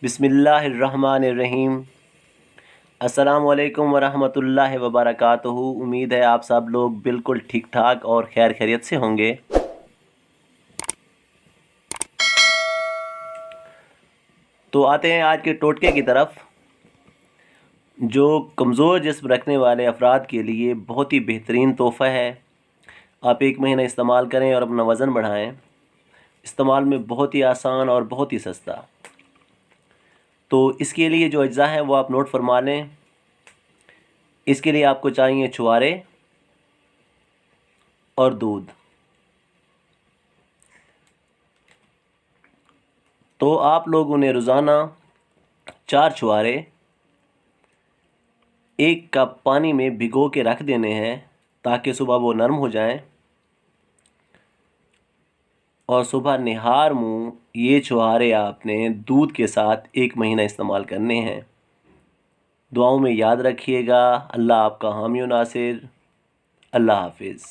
बिस्मिल्लाहिर्रहमानिर्रहीम। अस्सलामु अलैकुम वरहमतुल्लाहि वबरकातुहू। उम्मीद है आप सब लोग बिल्कुल ठीक ठाक और खैर खैरियत से होंगे। तो आते हैं आज के टोटके की तरफ, जो कमज़ोर जिस्म रखने वाले अफराद के लिए बहुत ही बेहतरीन तोहफ़ा है। आप 1 महीना इस्तेमाल करें और अपना वज़न बढ़ाएं। इस्तेमाल में बहुत ही आसान और बहुत ही सस्ता। तो इसके लिए जो अज्जा हैं वो आप नोट फरमा लें। इसके लिए आपको चाहिए छुहारे और दूध। तो आप लोग उन्हें रोज़ाना 4 छुहारे 1 कप पानी में भिगो के रख देने हैं ताकि सुबह वो नरम हो जाएं, और सुबह निहार मुँह ये छुहारे आपने दूध के साथ 1 महीना इस्तेमाल करने हैं। दुआओं में याद रखिएगा। अल्लाह आपका हामी व नासिर। अल्लाह हाफिज़।